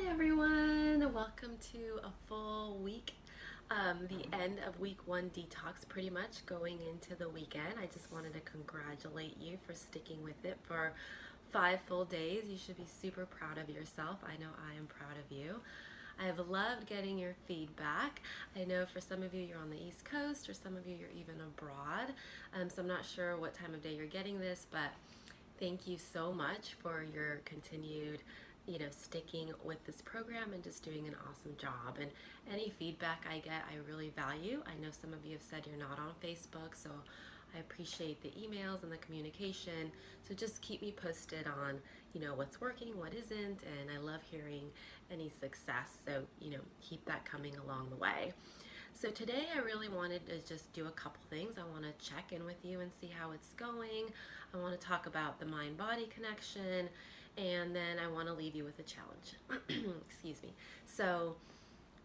everyone, welcome to a full week. The end of week one detox, pretty much going into the weekend. I just wanted to congratulate you for sticking with it for 5 full days. You should be super proud of yourself. I know I am proud of you. I have loved getting your feedback. I know for some of you you're on the East Coast, or some of you you're even abroad. So I'm not sure what time of day you're getting this, but thank you so much for your continued sticking with this program and just doing an awesome job. And any feedback I get, I really value. I know some of you have said you're not on Facebook, so I appreciate the emails and the communication. So just keep me posted on, what's working, what isn't, and I love hearing any success. So, keep that coming along the way. So today I really wanted to just do a couple things. I want to check in with you and see how it's going. I want to talk about the mind-body connection, and then I want to leave you with a challenge. Excuse me. So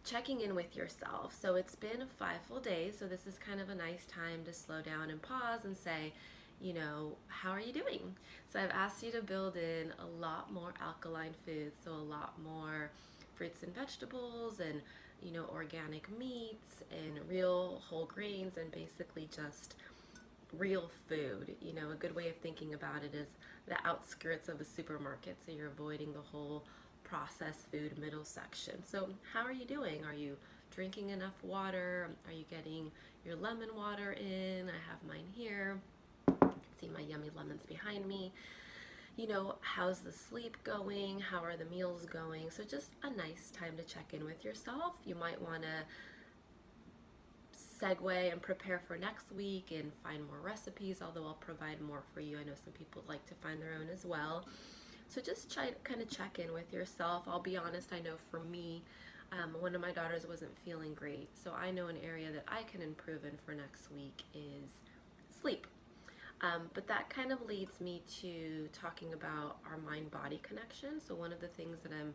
checking in with yourself. So it's been 5 full days, so this is kind of a nice time to slow down and pause and say, how are you doing? So I've asked you to build in a lot more alkaline foods, so a lot more fruits and vegetables and organic meats and real whole grains and basically just real food. A good way of thinking about it is the outskirts of a supermarket, so you're avoiding the whole processed food middle section. So how are you doing? Are you drinking enough water? Are you getting your lemon water in? I have mine here. You can see my yummy lemons behind me. How's the sleep going? How are the meals going? So just a nice time to check in with yourself. You might want to segue and prepare for next week and find more recipes, although I'll provide more for you. I know some people like to find their own as well. So just try to kind of check in with yourself. I'll be honest, I know for me, one of my daughters wasn't feeling great. So I know an area that I can improve in for next week is sleep. But that kind of leads me to talking about our mind-body connection. So one of the things that I'm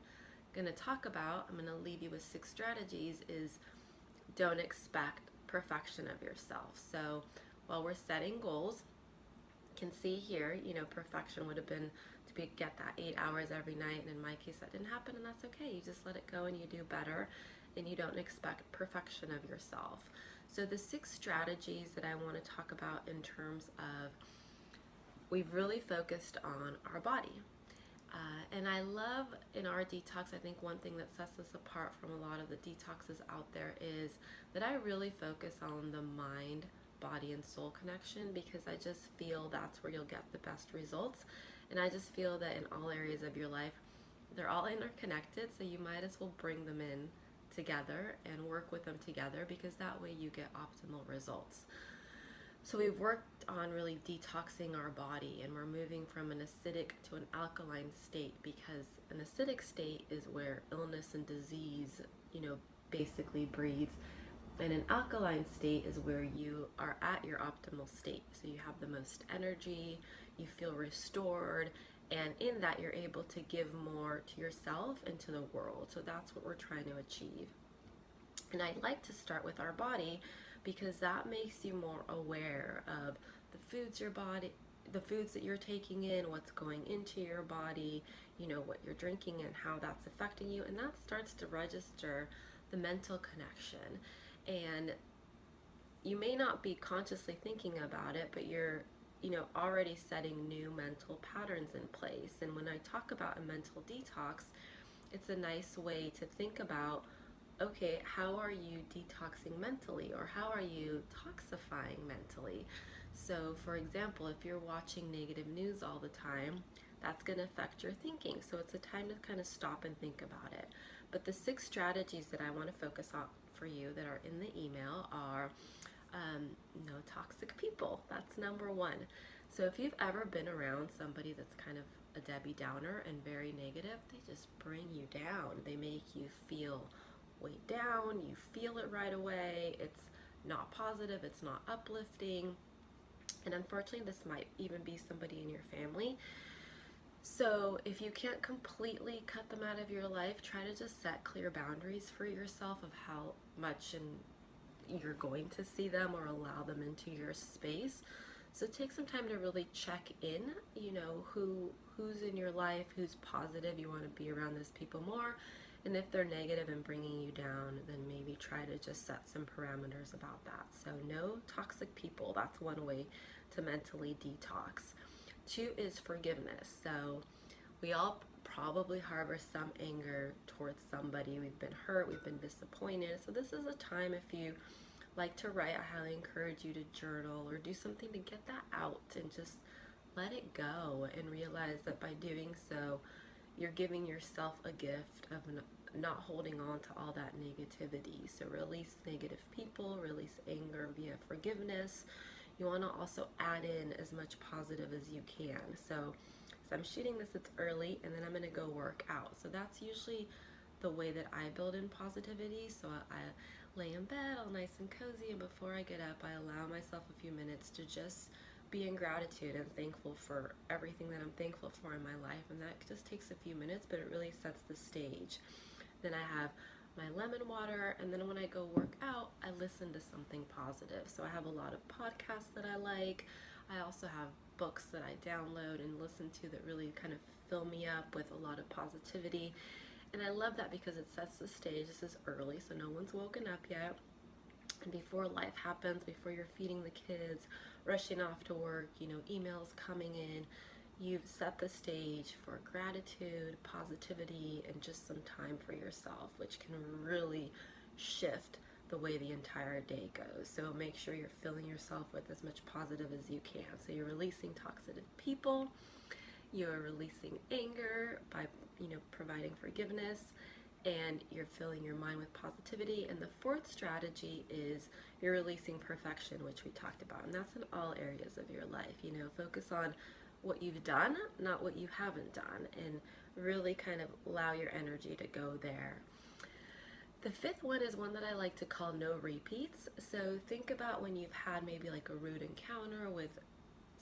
going to talk about, I'm going to leave you with 6 strategies, is don't expect perfection of yourself. So while we're setting goals, you can see here, perfection would have been to get that 8 hours every night. And in my case, that didn't happen, and that's okay. You just let it go and you do better, and you don't expect perfection of yourself. So the 6 strategies that I want to talk about in terms of, we've really focused on our body. And I love in our detox, I think one thing that sets us apart from a lot of the detoxes out there is that I really focus on the mind, body, and soul connection, because I just feel that's where you'll get the best results. And I just feel that in all areas of your life, they're all interconnected, so you might as well bring them in together and work with them together, because that way you get optimal results. So we've worked on really detoxing our body, and we're moving from an acidic to an alkaline state, because an acidic state is where illness and disease, basically breeds. And an alkaline state is where you are at your optimal state. So you have the most energy, you feel restored, and in that you're able to give more to yourself and to the world. So that's what we're trying to achieve. And I'd like to start with our body, because that makes you more aware of the foods that you're taking in, what's going into your body, what you're drinking and how that's affecting you. And that starts to register the mental connection. And you may not be consciously thinking about it, but you're already setting new mental patterns in place. And when I talk about a mental detox, it's a nice way to think about, okay, how are you detoxing mentally, or how are you toxifying mentally? So for example, if you're watching negative news all the time, that's going to affect your thinking. So it's a time to kind of stop and think about it. But the 6 strategies that I want to focus on for you that are in the email are no toxic people. That's number 1. So if you've ever been around somebody that's kind of a Debbie Downer and very negative, they just bring you down. They make you feel weighed down. You feel it right away. It's not positive. It's not uplifting. And unfortunately, this might even be somebody in your family. So if you can't completely cut them out of your life, try to just set clear boundaries for yourself of how much you're going to see them or allow them into your space. So take some time to really check in, who's in your life, who's positive. You want to be around those people more, And if they're negative and bringing you down, then maybe try to just set some parameters about that. So no toxic people. That's one way to mentally detox. Two is forgiveness. So we all probably harbor some anger towards somebody. We've been hurt, we've been disappointed. So this is a time, if you like to write, I highly encourage you to journal or do something to get that out and just let it go, and realize that by doing so, you're giving yourself a gift of not holding on to all that negativity. So release negative people, release anger via forgiveness. You want to also add in as much positive as you can. So I'm shooting this, it's early, and then I'm going to go work out. So that's usually the way that I build in positivity. So I lay in bed all nice and cozy, and before I get up, I allow myself a few minutes to just be in gratitude and thankful for everything that I'm thankful for in my life. And that just takes a few minutes, but it really sets the stage. Then I have my lemon water, and then when I go work out, I listen to something positive. So I have a lot of podcasts that I like. I also have books that I download and listen to that really kind of fill me up with a lot of positivity. And I love that because it sets the stage. This is early, so no one's woken up yet. And before life happens, before you're feeding the kids, rushing off to work, emails coming in, you've set the stage for gratitude, positivity, and just some time for yourself, which can really shift the way the entire day goes. So make sure you're filling yourself with as much positive as you can. So you're releasing toxic people, you're releasing anger by providing forgiveness, and you're filling your mind with positivity. And the fourth strategy is you're releasing perfection, which we talked about, and that's in all areas of your life. Focus on what you've done, not what you haven't done, and really kind of allow your energy to go there. The fifth one is one that I like to call no repeats. So think about when you've had maybe like a rude encounter with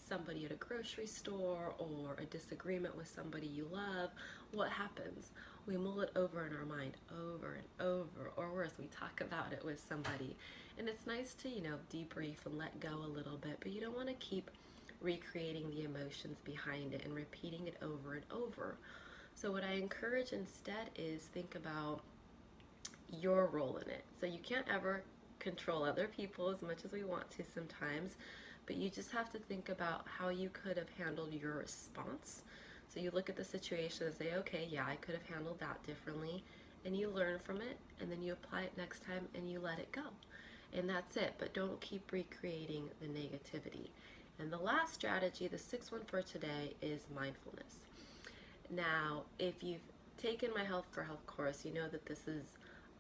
somebody at a grocery store or a disagreement with somebody you love. What happens? We mull it over in our mind over and over, or worse, we talk about it with somebody. And it's nice to, debrief and let go a little bit, but you don't want to keep recreating the emotions behind it and repeating it over and over. So what I encourage instead is think about your role in it. So you can't ever control other people as much as we want to sometimes, but you just have to think about how you could have handled your response. So you look at the situation and say, okay, yeah, I could have handled that differently, and you learn from it, and then you apply it next time and you let it go. And that's it, but don't keep recreating the negativity. And the last strategy, the sixth one for today, is mindfulness. Now, if you've taken my Health for Health course, you know that this is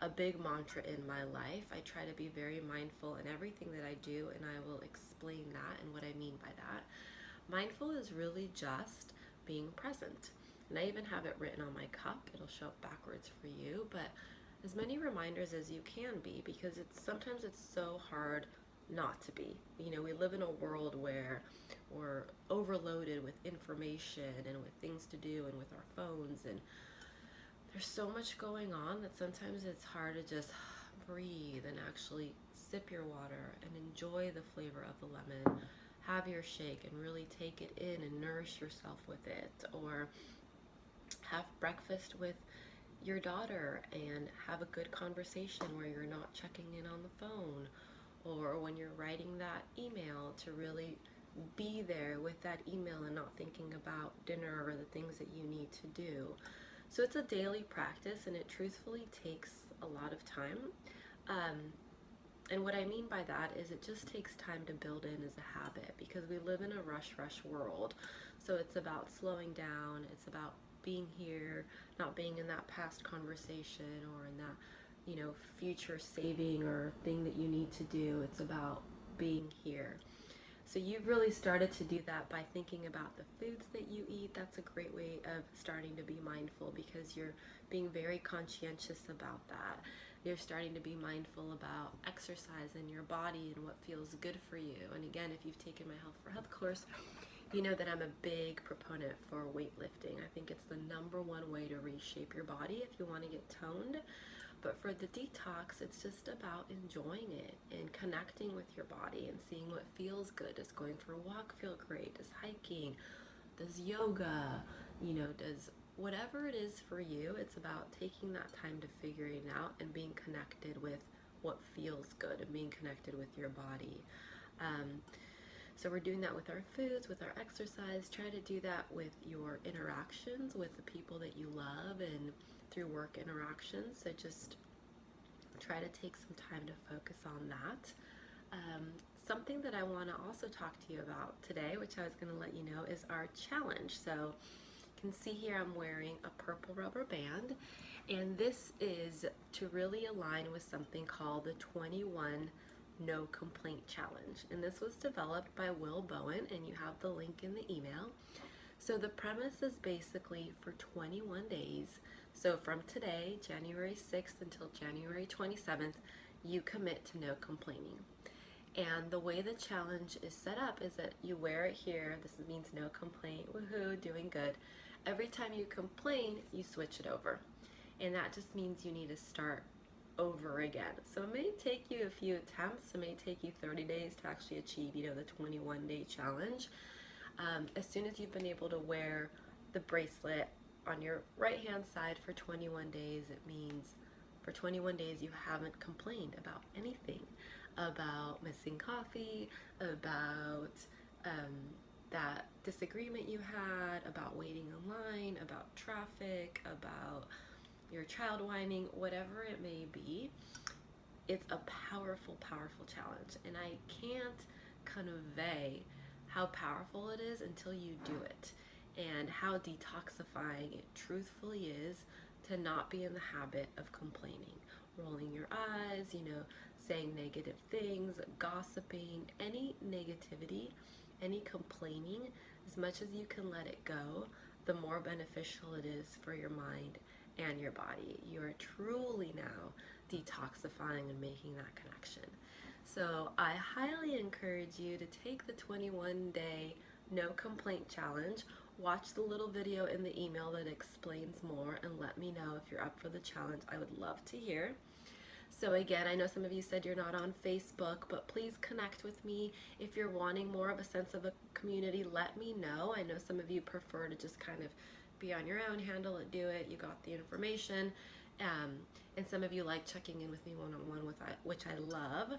a big mantra in my life. I try to be very mindful in everything that I do, and I will explain that and what I mean by that. Mindful is really just being present. And I even have it written on my cup. It'll show up backwards for you, but as many reminders as you can be, because sometimes it's so hard not to be. We live in a world where we're overloaded with information and with things to do and with our phones, and there's so much going on that sometimes it's hard to just breathe and actually sip your water and enjoy the flavor of the lemon, have your shake and really take it in and nourish yourself with it, or have breakfast with your daughter and have a good conversation where you're not checking in on the phone, or when you're writing that email to really be there with that email and not thinking about dinner or the things that you need to do. So it's a daily practice, and it truthfully takes a lot of time. And what I mean by that is it just takes time to build in as a habit, because we live in a rush world. So it's about slowing down. It's about being here, not being in that past conversation or in that, future saving or thing that you need to do. It's about being here. So you've really started to do that by thinking about the foods that you eat. That's a great way of starting to be mindful, because you're being very conscientious about that. You're starting to be mindful about exercise in your body and what feels good for you. And again, if you've taken my Health for Health course, you know that I'm a big proponent for weightlifting. I think it's the number one way to reshape your body if you want to get toned. But for the detox, it's just about enjoying it and connecting with your body and seeing what feels good. Does going for a walk feel great? Does hiking? Does yoga? Does whatever it is for you, it's about taking that time to figure it out and being connected with what feels good and being connected with your body. So we're doing that with our foods, with our exercise. Try to do that with your interactions with the people that you love and through work interactions. So just try to take some time to focus on that. Something that I want to also talk to you about today, which I was going to let you know, is our challenge. So you can see here I'm wearing a purple rubber band, and this is to really align with something called the 21 No Complaint Challenge. And this was developed by Will Bowen, and you have the link in the email. So the premise is basically for 21 days. So from today, January 6th until January 27th, you commit to no complaining. And the way the challenge is set up is that you wear it here. This means no complaint, woohoo, doing good. Every time you complain, you switch it over. And that just means you need to start over again. So it may take you a few attempts. It may take you 30 days to actually achieve, the 21-day challenge. As soon as you've been able to wear the bracelet on your right hand side for 21 days, it means for 21 days you haven't complained about anything, about missing coffee, about that disagreement you had, about waiting in line, about traffic, about your child whining, whatever it may be. It's a powerful, powerful challenge, and I can't convey how powerful it is until you do it, and how detoxifying it truthfully is to not be in the habit of complaining, rolling your eyes, saying negative things, gossiping, any negativity, any complaining. As much as you can let it go, the more beneficial it is for your mind and your body. You are truly now detoxifying and making that connection. So I highly encourage you to take the 21-day no complaint challenge. Watch the little video in the email that explains more, and let me know if you're up for the challenge. I would love to hear. So again, I know some of you said you're not on Facebook, but please connect with me. If you're wanting more of a sense of a community, let me know. I know some of you prefer to just kind of be on your own, handle it, do it. You got the information. And some of you like checking in with me one-on-one, which I love.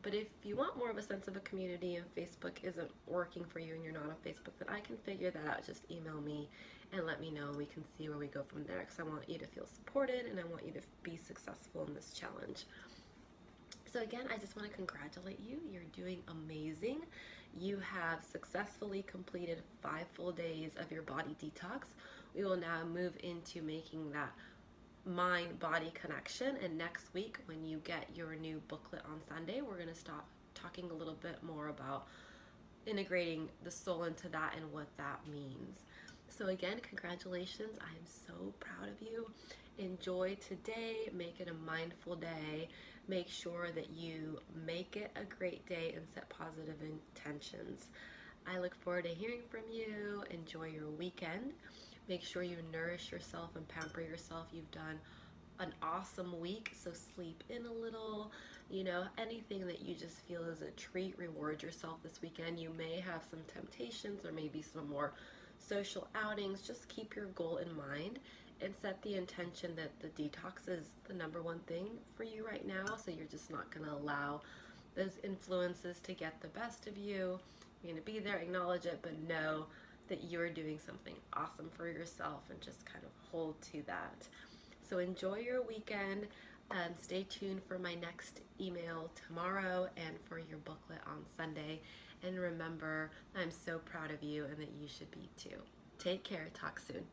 But if you want more of a sense of a community and Facebook isn't working for you and you're not on Facebook, then I can figure that out. Just email me and let me know. We can see where we go from there, because I want you to feel supported and I want you to be successful in this challenge. So again, I just want to congratulate you. You're doing amazing. You have successfully completed 5 full days of your body detox. We will now move into making that mind-body connection, and next week when you get your new booklet on Sunday, we're going to start talking a little bit more about integrating the soul into that and what that means. So again, congratulations. I am so proud of you. Enjoy today. Make it a mindful day. Make sure that you make it a great day and set positive intentions. I look forward to hearing from you. Enjoy your weekend. Make sure you nourish yourself and pamper yourself. You've done an awesome week, so sleep in a little. Anything that you just feel is a treat, reward yourself this weekend. You may have some temptations or maybe some more social outings. Just keep your goal in mind and set the intention that the detox is the number one thing for you right now. So you're just not going to allow those influences to get the best of you. You're going to be there, acknowledge it, but know that you're doing something awesome for yourself, and just kind of hold to that. So enjoy your weekend. Stay tuned for my next email tomorrow and for your booklet on Sunday. And remember, I'm so proud of you and that you should be too. Take care. Talk soon.